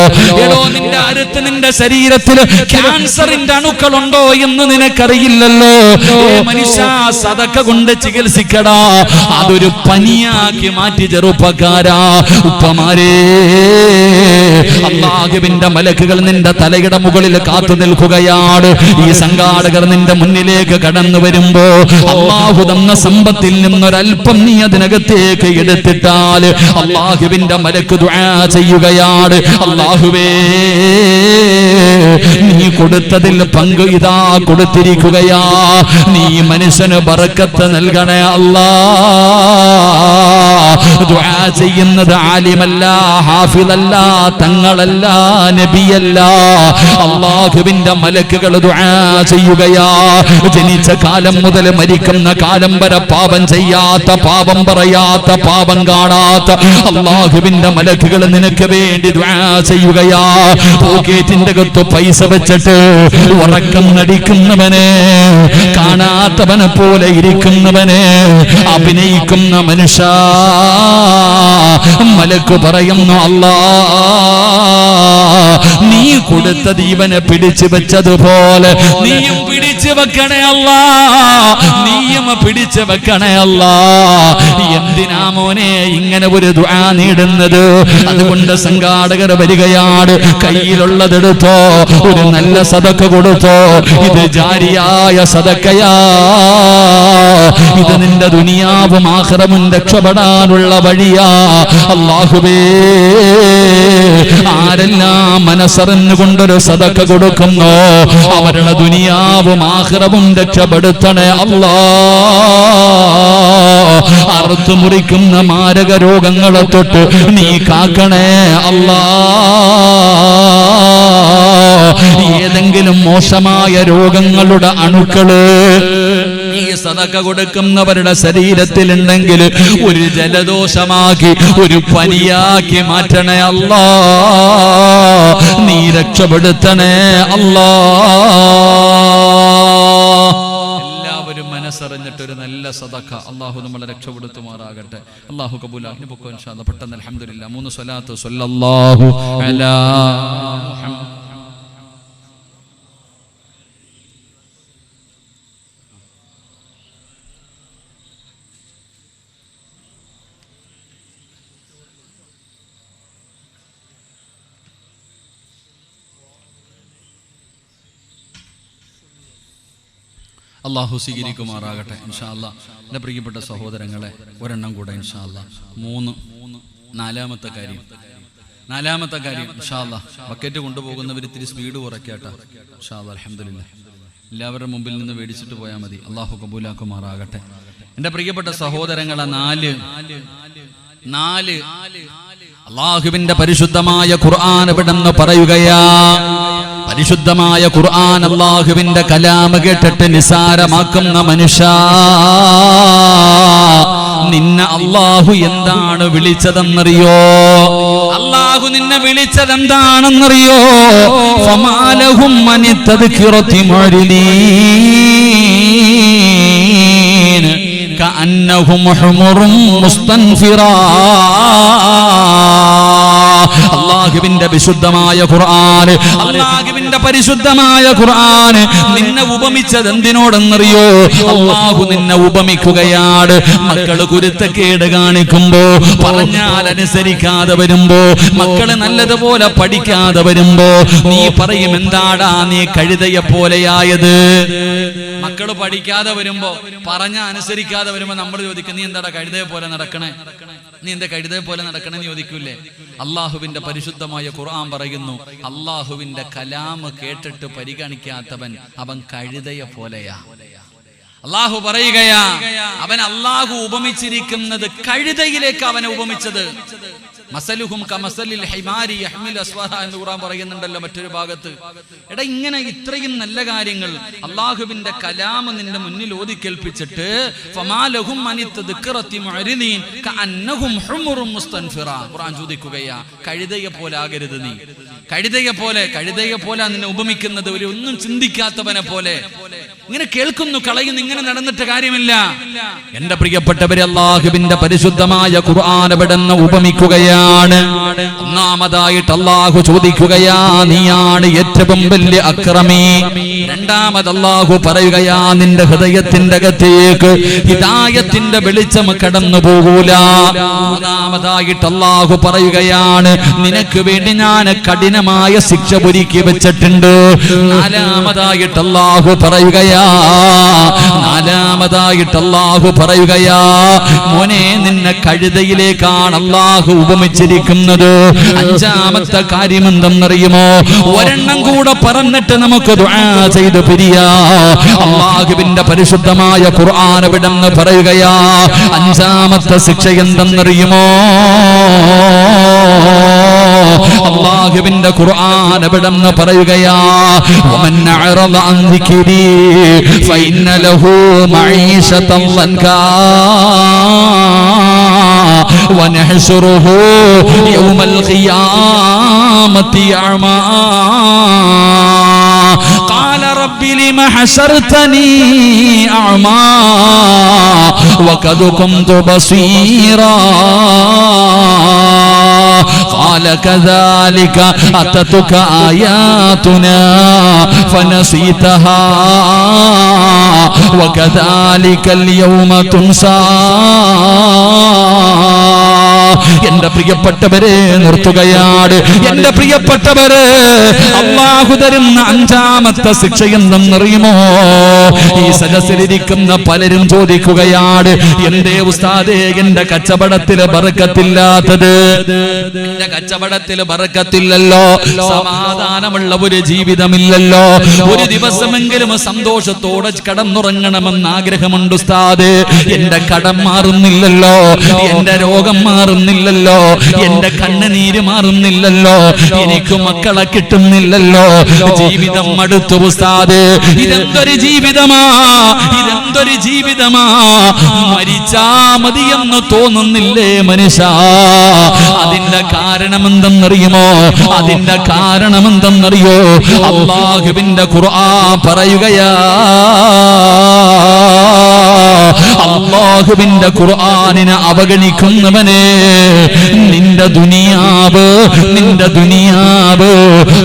എടോ, നിന്റെ അടുത്ത് നിന്റെ ശരീരത്തിൽ ക്യാൻസറിന്റെ അണുക്കളുണ്ടോ എന്ന് നിനക്കറിയില്ലല്ലോ. മനുഷ്യ, സദക്ക കൊണ്ട് ചികിത്സിക്കടാ, അതൊരു പനിയാക്കി മാറ്റി ചെറുപ്പക്കാരാ. ഉപ്പമാരേ, അല്ലാഹുവിന്റെ മലക്കുകൾ നിന്റെ തലയുടെ മുകളിൽ കാത്തു നിൽക്കുകയാണ്. ഈ സംഘാടകർ നിന്റെ മുന്നിലേക്ക് കടന്നു വരുമ്പോ അല്ലാഹു തന്ന സമ്പത്തിൽ നിന്നൊരൽപ്പം നീ അതിനകത്തേക്ക് എടുത്തിട്ടാൽ അല്ലാഹുവിന്റെ മലക്ക് ദുആ ചെയ്യുകയാണ്. അല്ലാഹുവേ, നീ കൊടുത്തതിൽ പങ്ക് ഇതാ കൊടുത്തിരിക്കുകയാ. നീ മനുഷ്യന് ബറക്കത്ത് നൽകണേ അല്ലാ. ദുആ ചെയ്യുന്നത് ആലിമല്ല, ഹാഫിളല്ല, തങ്ങളല്ല, നബിയല്ല, അല്ലാഹുവിന്റെ മലക്കുകൾ ദുആ ചെയ്യുകയാ. ജനിച്ച കാലം മുതൽ മരിക്കുന്ന കാലം വരെ പാപം ചെയ്യാത്ത, പാപം പറയാത്ത, പാപം കാണാത്ത അല്ലാഹുവിന്റെ മലക്കുകൾ നിനക്ക് വേണ്ടി ദുആ ചെയ്യുകയാ. പോക്കറ്റിന്റെ അകത്ത് പൈസ വെച്ചിട്ട് ഉറക്കം നടിക്കുന്നവനെ, കാണാത്തവനെ പോലെ ഇരിക്കുന്നവനെ, അഭിനയിക്കുന്ന മനുഷ്യ, മലക്ക് പറയുന്നു, അല്ലാ, നീ കൊടുത്തത് ഇവനെ പിടിച്ചു വെച്ചതുപോലെ നീയും പിടിച്ചു വെക്കണേ അല്ലാ, നീയും പിടിച്ചു വെക്കണേ അല്ലാ. എന്തിനാ മോനെ ഇങ്ങനെ ഒരു ദുആ നീടുന്നത്? അതുകൊണ്ട് സംഘാടകർ വരികയാണ്. കയ്യിലുള്ളതെടുത്തോ, ഒരു നല്ല സദക്ക കൊടുത്തോ. ഇത് ജാരിയായ സദക്കയാ. ഇത് നിന്റെ ദുനിയാവും ആഖിറവും രക്ഷപ്പെടാനുള്ള വഴിയാ. അല്ലാഹുവേ, ആരെല്ലാം മനസ്സറിഞ്ഞുകൊണ്ടൊരു സദക്ക കൊടുക്കുന്നോ അവരുടെ ദുനിയാവും ആഖിറവും രക്ഷപ്പെടുത്തണേ അല്ലാ. അറുത്തു മുറിക്കുന്ന മാരക രോഗങ്ങളെ തൊട്ട് നീ കാക്കണേ അല്ലാ. ഏതെങ്കിലും മോശമായ രോഗങ്ങളുടെ അണുക്കള് ഈ സദഖ കൊടുക്കുന്നവരുടെ ശരീരത്തിലുണ്ടെങ്കിൽ ഒരു ജലദോഷമാക്കി ഒരു പനിയാക്കി മാറ്റണേ അല്ലാ, നീ രക്ഷപ്പെടുത്തണേ അല്ലാ. എല്ലാവരും മനസ്സറിഞ്ഞിട്ടൊരു നല്ല സദഖ അള്ളാഹു നമ്മളെ രക്ഷപ്പെടുത്തുമാറാകട്ടെ. അള്ളാഹു കബൂലാക്കി പൊക്കോ ഇൻഷാ അല്ലാഹ്. പെട്ടെന്ന് അൽഹംദുലില്ലാഹ് 3 സ്വലാത്ത് സ്വല്ലല്ലാഹു അലാ മുഹമ്മദ്. അള്ളാഹു സ്വീകരിക്കുമാറാകട്ടെ ഇൻഷാ അല്ലാഹ്. എൻ്റെ പ്രിയപ്പെട്ട സഹോദരങ്ങളെ, ഒരെണ്ണം കൂടെ ഇൻഷാ അല്ലാഹ്. നാലാമത്തെ കാര്യം ഇൻഷാ അല്ലാഹ്. ബക്കറ്റ് കൊണ്ടുപോകുന്നവർ ഇത്തിരി സ്പീഡ് കുറയ്ക്കാട്ടോ ഇൻഷാ അല്ലാഹ്. അൽഹംദുലില്ലാഹ്. എല്ലാവരുടെ മുമ്പിൽ നിന്ന് മേടിച്ചിട്ട് പോയാൽ മതി. അള്ളാഹു കബൂലാക്കുമാറാകട്ടെ. എൻ്റെ പ്രിയപ്പെട്ട സഹോദരങ്ങളെ, നാല് അള്ളാഹുവിന്റെ പരിശുദ്ധമായ ഖുർആൻ ഇവിടെന്ന് പറയുകയാ. പരിശുദ്ധമായ ഖുർആൻ അള്ളാഹുവിന്റെ കലാം കേട്ടിട്ട് നിസാരമാക്കുന്ന മനുഷ്യ, നിന്നെ അള്ളാഹു എന്താണ് വിളിച്ചതെന്നറിയോ? അള്ളാഹു നിന്നെ വിളിച്ചതെന്താണെന്നറിയോ? ഫമാലഹും അനി തദ്കിറതി മുഅ്രിദീൻ കഅന്നഹും ഹുമുറും മുസ്തൻഫിറാ. അള്ളാഹുവിന്റെ വിശുദ്ധമായ ഖുർആൻ, അള്ളാഹുവിന്റെ പരിശുദ്ധമായ ഖുർആൻ നിന്നെ ഉപമിച്ചത് എന്തിനോടെന്നറിയോ? അള്ളാഹു നിന്നെ ഉപമിക്കുകയാണ്. മക്കള് കുരുത്തക്കേട് കാണിക്കുമ്പോ, പറഞ്ഞാൽ അനുസരിക്കാതെ വരുമ്പോ, മക്കള് നല്ലതുപോലെ പഠിക്കാതെ വരുമ്പോ നീ പറയും, എന്താടാ നീ കഴുതയെ പോലെയായത്? മക്കള് പഠിക്കാതെ വരുമ്പോ, പറഞ്ഞ അനുസരിക്കാതെ വരുമ്പോ നമ്മൾ ചോദിക്കും, നീ എന്താടാ കഴുതയെ പോലെ നടക്കണേ, നീ എന്താ കഴുതയെ പോലെ നടക്കണെന്ന് ചോദിക്കൂലേ? അള്ളാഹുവിന്റെ പരിശുദ്ധമായ ഖുർആൻ പറയുന്നു, അള്ളാഹുവിന്റെ കലാം കേട്ടിട്ട് പരിഗണിക്കാത്തവൻ അവൻ കഴുതയെ പോലെയാ. അള്ളാഹു പറയുകയാ, അവൻ അള്ളാഹു ഉപമിച്ചിരിക്കുന്നത് കഴുതയിലേക്ക് അവനെ ഉപമിച്ചത്. മസലുഹും കമസലിൽ ഹിമാരി യഹ്മിൽ അസ്ഫറ എന്ന് ഖുർആൻ പറയുന്നുണ്ടല്ലോ മറ്റൊരു ഭാഗത്ത്. എടാ, ഇങ്ങനെ ഇത്രയും നല്ല കാര്യങ്ങൾ അള്ളാഹുവിന്റെ കലാം നിന്റെ മുന്നിൽ ഓതി കേൾപ്പിച്ചിട്ട് ഫമാലഹും അനി തദ്കിറതി മുഅ്രിദീൻ കഅന്നഹും ഹുമുറും മുസ്തൻഫിറ. ഖുർആൻ ചോദിക്കുകയാ, കഴുതയെ പോലെ ആകരുത് നീ. കഴുതയെ പോലെ നിന്നെ ഉപമിക്കുന്നത് ഒരു ഒന്നും ചിന്തിക്കാത്തവനെ പോലെ. ഇങ്ങനെ കേൾക്കുന്നു, കളയുന്നു, ഇങ്ങനെ നടന്നിട്ട് കാര്യമില്ല. എന്റെ പ്രിയപ്പെട്ടവരെ, അള്ളാഹുവിന്റെ പരിശുദ്ധമായ ഖുർആൻ ഇവിടെന്ന് ഉപമിക്കുകയാണ്. ഒന്നാമതായിട്ട് അള്ളാഹു ചോദിക്കുകയാ, നീയാണ് ഏറ്റവും വലിയ അക്രമി. രണ്ടാമത് അള്ളാഹു പറയുകയാ, നിന്റെ ഹൃദയത്തിന്റെ അകത്തേക്ക് ഹിദായത്തിന്റെ വെളിച്ചം കടന്നു പോകൂല. മൂന്നാമതായിട്ട് അള്ളാഹു പറയുകയാണ്, നിനക്ക് വേണ്ടി ഞാൻ കഠിനമായ ശിക്ഷ ഒരുക്കി വെച്ചിട്ടുണ്ട്. നാലാമതായിട്ട് അള്ളാഹു പറയുകയാ, മോനെ നിന്നെ കഴുതയിലേക്കാണ് അള്ളാഹു ഉപമിച്ചിരിക്കുന്നത്. അഞ്ചാമത്തെ കാര്യം എന്തെന്നറിയുമോ? ഒരെണ്ണം കൂടെ പറഞ്ഞിട്ട് നമുക്ക് ദുആ ചെയ്ത് പിരിയാ. അള്ളാഹുവിന്റെ പരിശുദ്ധമായ ഖുർആൻ ഇവിടെന്ന് പറയുകയാ, അഞ്ചാമത്തെ ശിക്ഷ എന്തെന്നറിയുമോ? അള്ളാഹുവിന്റെ ഖുർആൻ ഇവിടെന്ന് പറയുകയാ, വമൻ അഅറദ അൻ ദിക്രി ഫഇന്ന ലഹു മഈശതൻ ലൻകാ വനഹ്ശുറുഹു യൗമൽ ഖിയാമത്തി അഅമാ ഖാല റബ്ബി ലിമ ഹശർതനി അഅമാ വഖദ് കുന്തു ബസീറാ قال كذلك أتتك آياتنا فنسيتها وكذلك اليوم تنسى. എന്റെ പ്രിയപ്പെട്ടവരെ നിർത്തുകയാണ്. എന്റെ പ്രിയപ്പെട്ടവരെ, അല്ലാഹു തരുന്ന അഞ്ചാമത്തെ ശിക്ഷ എന്തെന്നറിയുമോ? ഈ സദസ്സിലിരിക്കുന്ന പലരും ചോദിക്കുകയാണ്, എന്തേ ഉസ്താദേ എന്റെ കച്ചവടത്തില് ബർക്കത്തില്ലാത്തത്? എന്റെ കച്ചവടത്തില് ബർക്കത്തില്ലല്ലോ, സമാധാനമുള്ള ഒരു ജീവിതമില്ലല്ലോ, ഒരു ദിവസമെങ്കിലും സന്തോഷത്തോടെ കടന്നുറങ്ങണമെന്ന് ആഗ്രഹമുണ്ട് ഉസ്താദേ. എന്റെ കടം മാറുന്നില്ലല്ലോ, എന്റെ രോഗം മാറുന്നില്ല, മാറുന്നില്ലല്ലോ, എന്റെ കണ്ണുനീര് മാറുന്നില്ലല്ലോ, എനിക്ക് മക്കളെ കിട്ടുന്നില്ലല്ലോ, ജീവിതം മടുത്തു ഉസ്താദ്. ഇതെന്തൊരു ജീവിതമാ, ഇതെന്തൊരു ജീവിതമാ, മരിച്ചാ മതിയെന്ന് തോന്നുന്നില്ലേ മനുഷ്യ? അതിന്റെ കാരണമെന്തെന്നറിയുമോ? അതിന്റെ കാരണമെന്തെന്നറിയോ? അല്ലാഹുവിന്റെ ഖുർആൻ പറയുകയാ, അല്ലാഹുവിന്റെ ഖുർആനിനെ അവഗണിക്കുന്നവനെ, നിന്റെ ദുനിയാവ്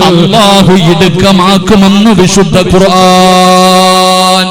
അല്ലാഹു ഇടുക്കമാക്കുമെന്ന് വിശുദ്ധ ഖുർആൻ.